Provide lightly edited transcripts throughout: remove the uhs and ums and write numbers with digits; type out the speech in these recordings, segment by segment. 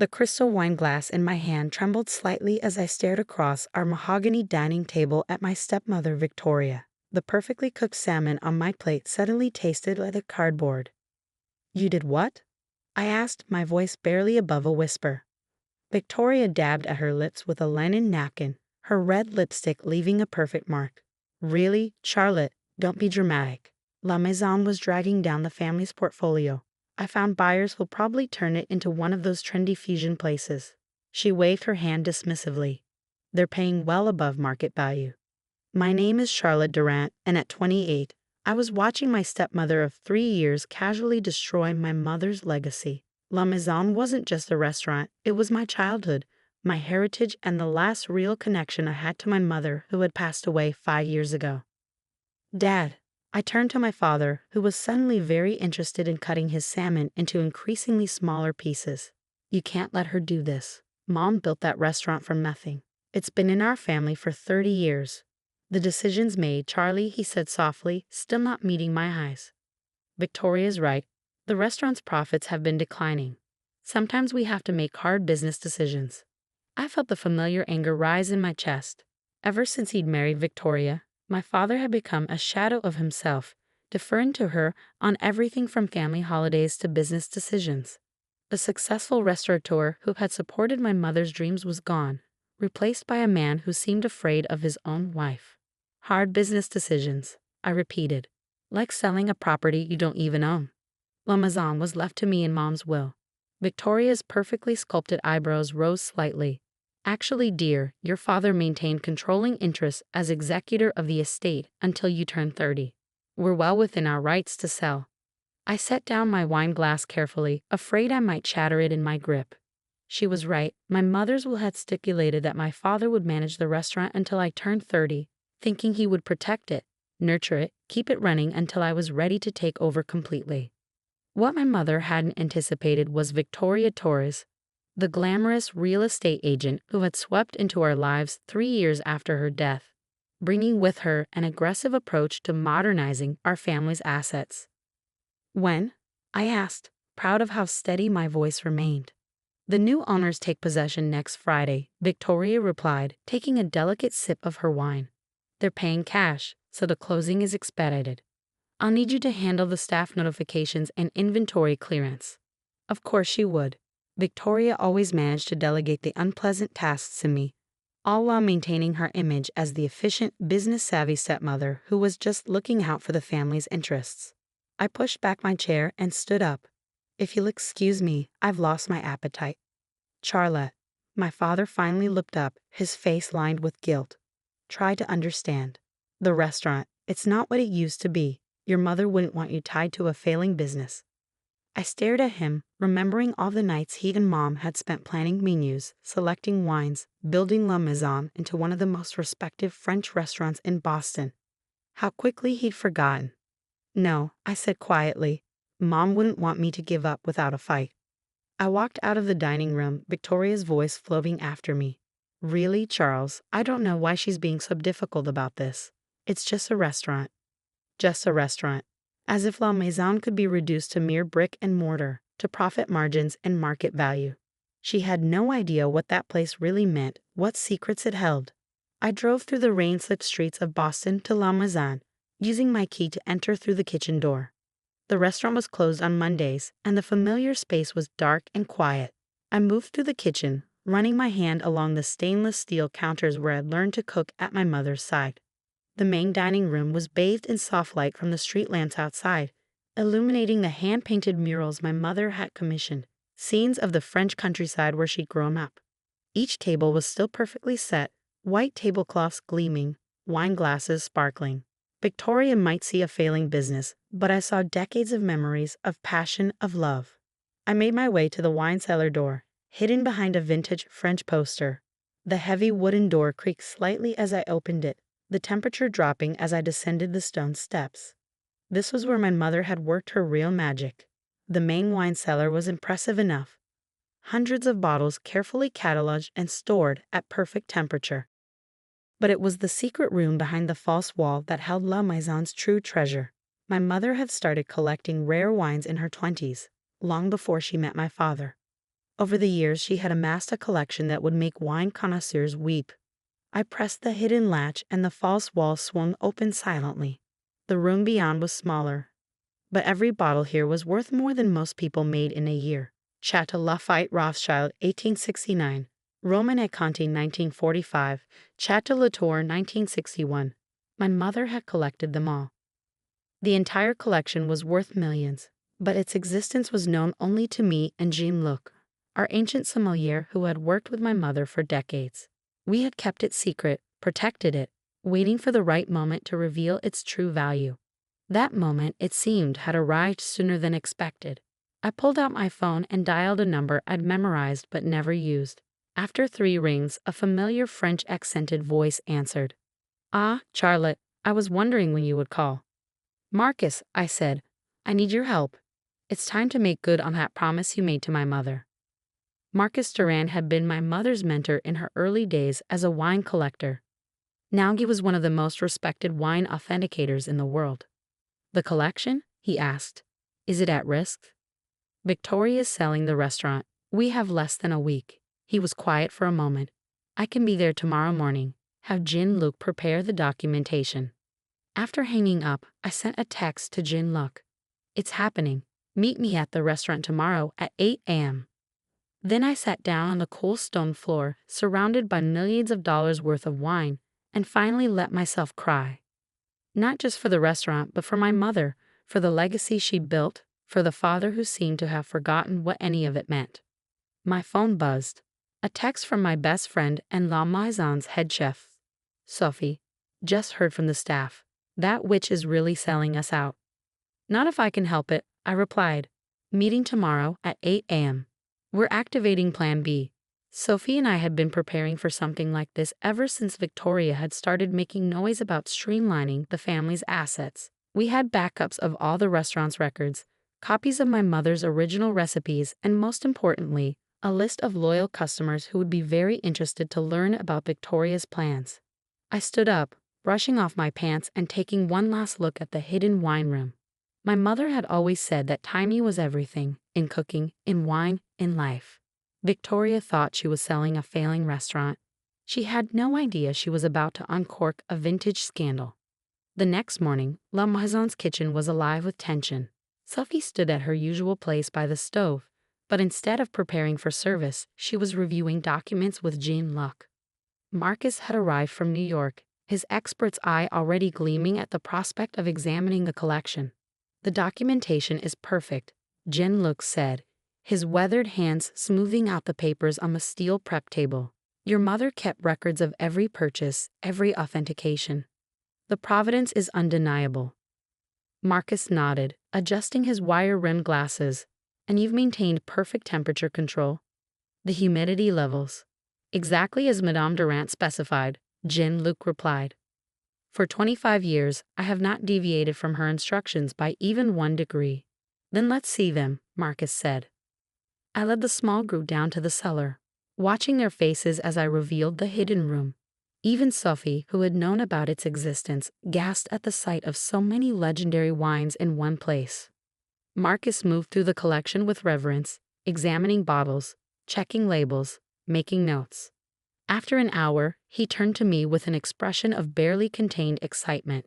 The crystal wine glass in my hand trembled slightly as I stared across our mahogany dining table at my stepmother Victoria. The perfectly cooked salmon on my plate suddenly tasted like a cardboard. "You did what?" I asked, my voice barely above a whisper. Victoria dabbed at her lips with a linen napkin, her red lipstick leaving a perfect mark. "Really, Charlotte, don't be dramatic. La Maison was dragging down the family's portfolio. I found buyers who'll probably turn it into one of those trendy fusion places." She waved her hand dismissively. "They're paying well above market value." My name is Charlotte Durant, and at 28, I was watching my stepmother of 3 years casually destroy my mother's legacy. La Maison wasn't just a restaurant, it was my childhood, my heritage, and the last real connection I had to my mother who had passed away 5 years ago. "Dad," I turned to my father, who was suddenly very interested in cutting his salmon into increasingly smaller pieces. "You can't let her do this. Mom built that restaurant from nothing. It's been in our family for 30 years. The decision's made, Charlie," he said softly, still not meeting my eyes. "Victoria's right. The restaurant's profits have been declining. Sometimes we have to make hard business decisions." I felt the familiar anger rise in my chest. Ever since he'd married Victoria, my father had become a shadow of himself, deferring to her on everything from family holidays to business decisions. The successful restaurateur who had supported my mother's dreams was gone, replaced by a man who seemed afraid of his own wife. "Hard business decisions," I repeated, "like selling a property you don't even own." La Maison was left to me in Mom's will. Victoria's perfectly sculpted eyebrows rose slightly. "Actually, dear, your father maintained controlling interest as executor of the estate until you turned 30. We're well within our rights to sell." I set down my wine glass carefully, afraid I might shatter it in my grip. She was right. My mother's will had stipulated that my father would manage the restaurant until I turned 30, thinking he would protect it, nurture it, keep it running until I was ready to take over completely. What my mother hadn't anticipated was Victoria Torres, the glamorous real estate agent who had swept into our lives 3 years after her death, bringing with her an aggressive approach to modernizing our family's assets. "When?" I asked, proud of how steady my voice remained. "The new owners take possession next Friday," Victoria replied, taking a delicate sip of her wine. "They're paying cash, so the closing is expedited. I'll need you to handle the staff notifications and inventory clearance." Of course she would. Victoria always managed to delegate the unpleasant tasks to me, all while maintaining her image as the efficient, business-savvy stepmother who was just looking out for the family's interests. I pushed back my chair and stood up. "If you'll excuse me, I've lost my appetite." "Charlotte." My father finally looked up, his face lined with guilt. "Try to understand. The restaurant, it's not what it used to be. Your mother wouldn't want you tied to a failing business." I stared at him, remembering all the nights he and Mom had spent planning menus, selecting wines, building La Maison into one of the most respected French restaurants in Boston. How quickly he'd forgotten. "No," I said quietly. "Mom wouldn't want me to give up without a fight." I walked out of the dining room, Victoria's voice floating after me. "Really, Charles, I don't know why she's being so difficult about this. It's just a restaurant." Just a restaurant. As if La Maison could be reduced to mere brick and mortar, to profit margins and market value. She had no idea what that place really meant, what secrets it held. I drove through the rain-slicked streets of Boston to La Maison, using my key to enter through the kitchen door. The restaurant was closed on Mondays, and the familiar space was dark and quiet. I moved through the kitchen, running my hand along the stainless steel counters where I'd learned to cook at my mother's side. The main dining room was bathed in soft light from the street lamps outside, illuminating the hand-painted murals my mother had commissioned, scenes of the French countryside where she'd grown up. Each table was still perfectly set, white tablecloths gleaming, wine glasses sparkling. Victoria might see a failing business, but I saw decades of memories, of passion, of love. I made my way to the wine cellar door, hidden behind a vintage French poster. The heavy wooden door creaked slightly as I opened it, the temperature dropping as I descended the stone steps. This was where my mother had worked her real magic. The main wine cellar was impressive enough. Hundreds of bottles carefully cataloged and stored at perfect temperature. But it was the secret room behind the false wall that held La Maison's true treasure. My mother had started collecting rare wines in her 20s, long before she met my father. Over the years, she had amassed a collection that would make wine connoisseurs weep. I pressed the hidden latch and the false wall swung open silently. The room beyond was smaller, but every bottle here was worth more than most people made in a year. Chateau Lafayette Rothschild, 1869. Roman et Conti, 1945. Chateau Latour, 1961. My mother had collected them all. The entire collection was worth millions, but its existence was known only to me and Jean-Luc, our ancient sommelier who had worked with my mother for decades. We had kept it secret, protected it, waiting for the right moment to reveal its true value. That moment, it seemed, had arrived sooner than expected. I pulled out my phone and dialed a number I'd memorized but never used. After 3 rings, a familiar French-accented voice answered. "Ah, Charlotte, I was wondering when you would call." "Marcus," I said, "I need your help. It's time to make good on that promise you made to my mother." Marcus Durand had been my mother's mentor in her early days as a wine collector. Now he was one of the most respected wine authenticators in the world. "The collection?" he asked. "Is it at risk?" "Victoria's selling the restaurant. We have less than a week." He was quiet for a moment. "I can be there tomorrow morning. Have Jean-Luc prepare the documentation." After hanging up, I sent a text to Jean-Luc. "It's happening. Meet me at the restaurant tomorrow at 8 a.m. Then I sat down on the cool stone floor, surrounded by millions of dollars worth of wine, and finally let myself cry. Not just for the restaurant, but for my mother, for the legacy she'd built, for the father who seemed to have forgotten what any of it meant. My phone buzzed. A text from my best friend and La Maison's head chef. "Sophie, just heard from the staff. That witch is really selling us out." "Not if I can help it," I replied. "Meeting tomorrow at 8 a.m. We're activating Plan B." Sophie and I had been preparing for something like this ever since Victoria had started making noise about streamlining the family's assets. We had backups of all the restaurant's records, copies of my mother's original recipes, and most importantly, a list of loyal customers who would be very interested to learn about Victoria's plans. I stood up, brushing off my pants and taking one last look at the hidden wine room. My mother had always said that timing was everything, in cooking, in wine, in life. Victoria thought she was selling a failing restaurant. She had no idea she was about to uncork a vintage scandal. The next morning, La Maison's kitchen was alive with tension. Sophie stood at her usual place by the stove, but instead of preparing for service, she was reviewing documents with Jean-Luc. Marcus had arrived from New York, his expert's eye already gleaming at the prospect of examining the collection. "The documentation is perfect," Jean-Luc said, his weathered hands smoothing out the papers on the steel prep table. "Your mother kept records of every purchase, every authentication. The provenance is undeniable." Marcus nodded, adjusting his wire-rimmed glasses. "And you've maintained perfect temperature control?" "The humidity levels." "Exactly as Madame Durand specified," Jean-Luc replied. "For 25 years, I have not deviated from her instructions by even 1 degree." "Then let's see them," Marcus said. I led the small group down to the cellar, watching their faces as I revealed the hidden room. Even Sophie, who had known about its existence, gasped at the sight of so many legendary wines in one place. Marcus moved through the collection with reverence, examining bottles, checking labels, making notes. After an hour, he turned to me with an expression of barely contained excitement.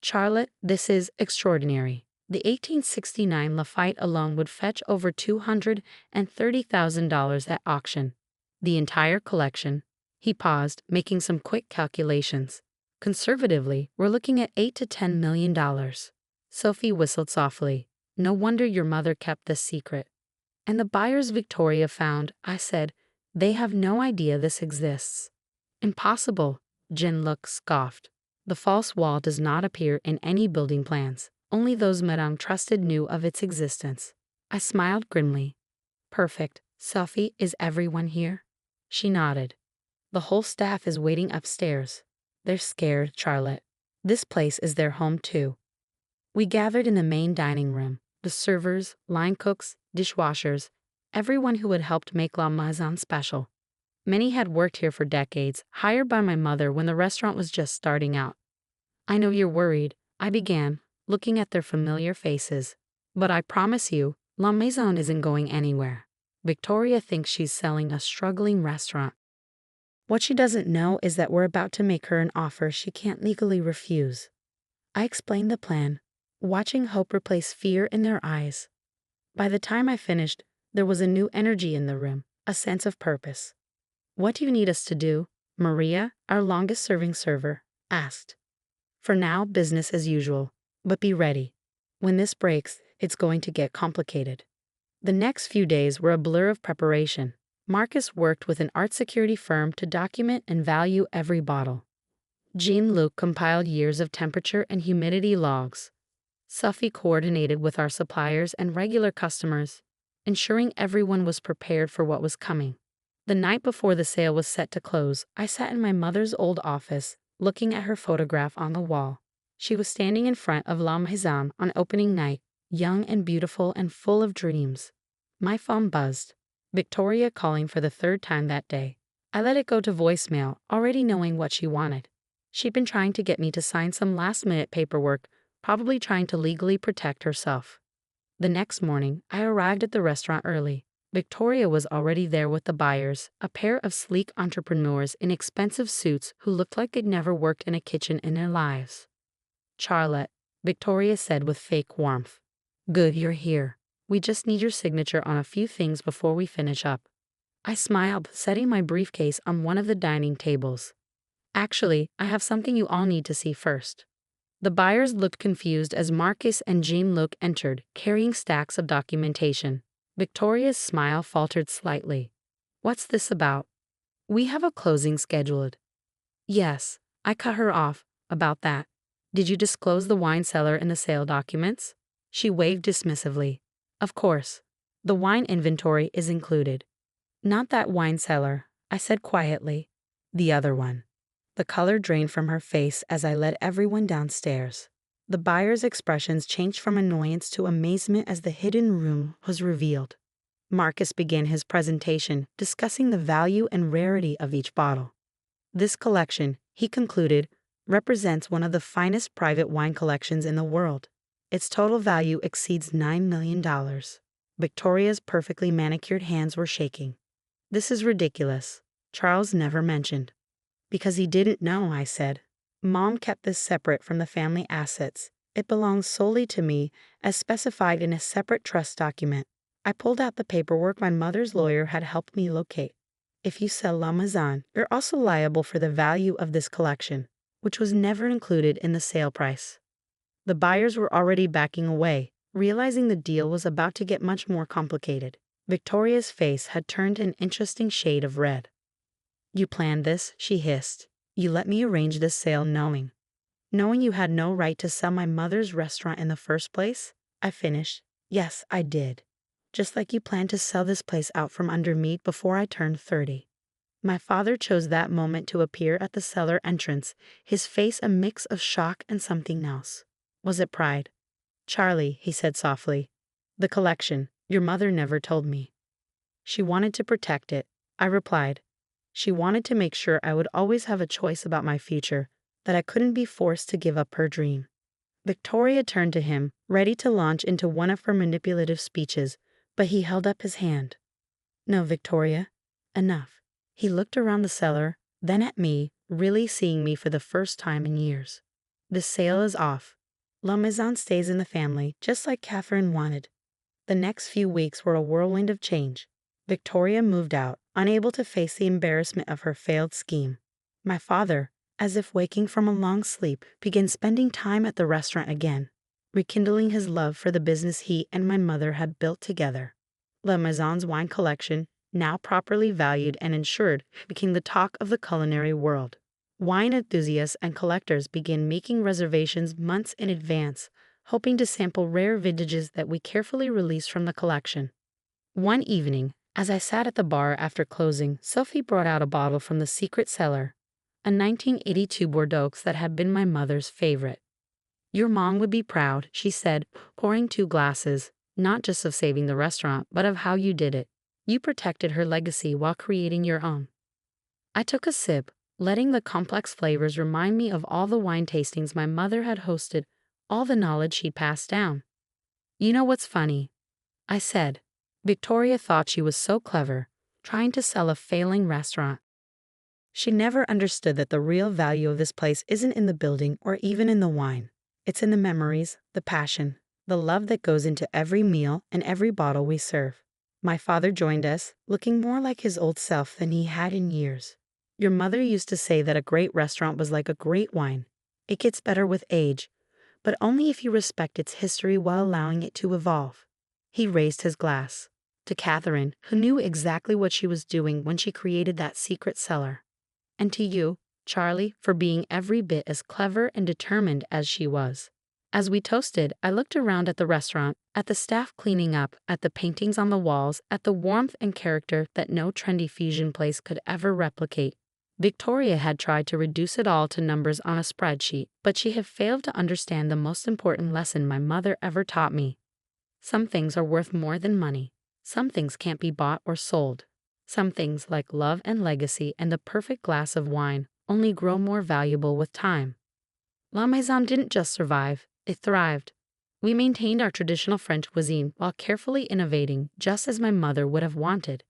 "Charlotte, this is extraordinary. The 1869 Lafayette alone would fetch over $230,000 at auction. The entire collection." He paused, making some quick calculations. "Conservatively, we're looking at $8 to $10 million. Sophie whistled softly. "No wonder your mother kept this secret." "And the buyers Victoria found," I said. "They have no idea this exists." "Impossible," Jean-Luc scoffed. "The false wall does not appear in any building plans. Only those Madame trusted knew of its existence." I smiled grimly. "Perfect. Sophie, is everyone here?" She nodded. "The whole staff is waiting upstairs. They're scared, Charlotte. This place is their home too." We gathered in the main dining room. The servers, line cooks, dishwashers, everyone who had helped make La Maison special. Many had worked here for decades, hired by my mother when the restaurant was just starting out. "I know you're worried," I began, looking at their familiar faces. "But I promise you, La Maison isn't going anywhere. Victoria thinks she's selling a struggling restaurant. What she doesn't know is that we're about to make her an offer she can't legally refuse. I explained the plan, watching hope replace fear in their eyes. By the time I finished, there was a new energy in the room, a sense of purpose. "What do you need us to do?" Maria, our longest-serving server, asked. "For now, business as usual, but be ready. When this breaks, it's going to get complicated." The next few days were a blur of preparation. Marcus worked with an art security firm to document and value every bottle. Jean-Luc compiled years of temperature and humidity logs. Sophie coordinated with our suppliers and regular customers, ensuring everyone was prepared for what was coming. The night before the sale was set to close, I sat in my mother's old office, looking at her photograph on the wall. She was standing in front of La Maison on opening night, young and beautiful and full of dreams. My phone buzzed. Victoria calling for the third time that day. I let it go to voicemail, already knowing what she wanted. She'd been trying to get me to sign some last-minute paperwork, probably trying to legally protect herself. The next morning, I arrived at the restaurant early. Victoria was already there with the buyers, a pair of sleek entrepreneurs in expensive suits who looked like they'd never worked in a kitchen in their lives. "Charlotte," Victoria said with fake warmth. "Good you're here. We just need your signature on a few things before we finish up." I smiled, setting my briefcase on one of the dining tables. "Actually, I have something you all need to see first." The buyers looked confused as Marcus and Jean-Luc entered, carrying stacks of documentation. Victoria's smile faltered slightly. "What's this about?" "We have a closing scheduled." "Yes," I cut her off. "About that. Did you disclose the wine cellar in the sale documents?" She waved dismissively. "Of course. The wine inventory is included." "Not that wine cellar," I said quietly. "The other one." The color drained from her face as I led everyone downstairs. The buyers' expressions changed from annoyance to amazement as the hidden room was revealed. Marcus began his presentation, discussing the value and rarity of each bottle. "This collection," he concluded, "represents one of the finest private wine collections in the world. Its total value exceeds $9 million. Victoria's perfectly manicured hands were shaking. "This is ridiculous," Charles never mentioned. "Because he didn't know," I said. "Mom kept this separate from the family assets. It belongs solely to me, as specified in a separate trust document." I pulled out the paperwork my mother's lawyer had helped me locate. "If you sell La Maison, you're also liable for the value of this collection, which was never included in the sale price." The buyers were already backing away, realizing the deal was about to get much more complicated. Victoria's face had turned an interesting shade of red. "You planned this," she hissed. "You let me arrange this sale knowing you had no right to sell my mother's restaurant in the first place?" I finished. "Yes, I did. Just like you planned to sell this place out from under me before I turned 30. My father chose that moment to appear at the cellar entrance, his face a mix of shock and something else. Was it pride? "Charlie," he said softly, "the collection, your mother never told me." "She wanted to protect it," I replied. "She wanted to make sure I would always have a choice about my future, that I couldn't be forced to give up her dream." Victoria turned to him, ready to launch into one of her manipulative speeches, but he held up his hand. "No, Victoria, enough." He looked around the cellar, then at me, really seeing me for the first time in years. "The sale is off. La Maison stays in the family, just like Catherine wanted." The next few weeks were a whirlwind of change. Victoria moved out, unable to face the embarrassment of her failed scheme. My father, as if waking from a long sleep, began spending time at the restaurant again, rekindling his love for the business he and my mother had built together. La Maison's wine collection, now properly valued and insured, became the talk of the culinary world. Wine enthusiasts and collectors began making reservations months in advance, hoping to sample rare vintages that we carefully released from the collection. One evening, as I sat at the bar after closing, Sophie brought out a bottle from the secret cellar, a 1982 Bordeaux that had been my mother's favorite. "Your mom would be proud," she said, pouring 2 glasses, "not just of saving the restaurant, but of how you did it. You protected her legacy while creating your own." I took a sip, letting the complex flavors remind me of all the wine tastings my mother had hosted, all the knowledge she'd passed down. "You know what's funny?" I said. Victoria thought she was so clever, trying to sell a failing restaurant. She never understood that the real value of this place isn't in the building or even in the wine. It's in the memories, the passion, the love that goes into every meal and every bottle we serve. My father joined us, looking more like his old self than he had in years. Your mother used to say that a great restaurant was like a great wine. It gets better with age, but only if you respect its history while allowing it to evolve. He raised his glass. To Catherine, who knew exactly what she was doing when she created that secret cellar. And to you, Charlie, for being every bit as clever and determined as she was. As we toasted, I looked around at the restaurant, at the staff cleaning up, at the paintings on the walls, at the warmth and character that no trendy fusion place could ever replicate. Victoria had tried to reduce it all to numbers on a spreadsheet, but she had failed to understand the most important lesson my mother ever taught me. Some things are worth more than money. Some things can't be bought or sold. Some things, like love and legacy and the perfect glass of wine, only grow more valuable with time. La Maison didn't just survive, it thrived. We maintained our traditional French cuisine while carefully innovating, just as my mother would have wanted.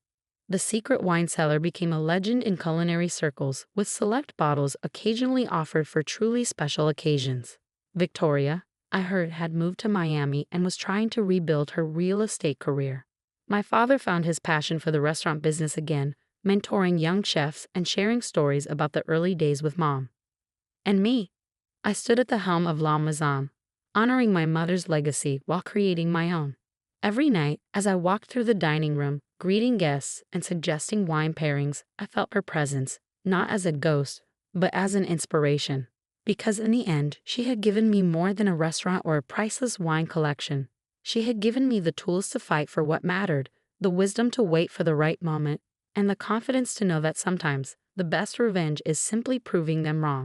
The secret wine cellar became a legend in culinary circles, with select bottles occasionally offered for truly special occasions. Victoria, I heard, had moved to Miami and was trying to rebuild her real estate career. My father found his passion for the restaurant business again, mentoring young chefs and sharing stories about the early days with Mom. And me, I stood at the helm of La Maison, honoring my mother's legacy while creating my own. Every night, as I walked through the dining room, greeting guests and suggesting wine pairings, I felt her presence, not as a ghost, but as an inspiration. Because in the end, she had given me more than a restaurant or a priceless wine collection. She had given me the tools to fight for what mattered, the wisdom to wait for the right moment, and the confidence to know that sometimes the best revenge is simply proving them wrong.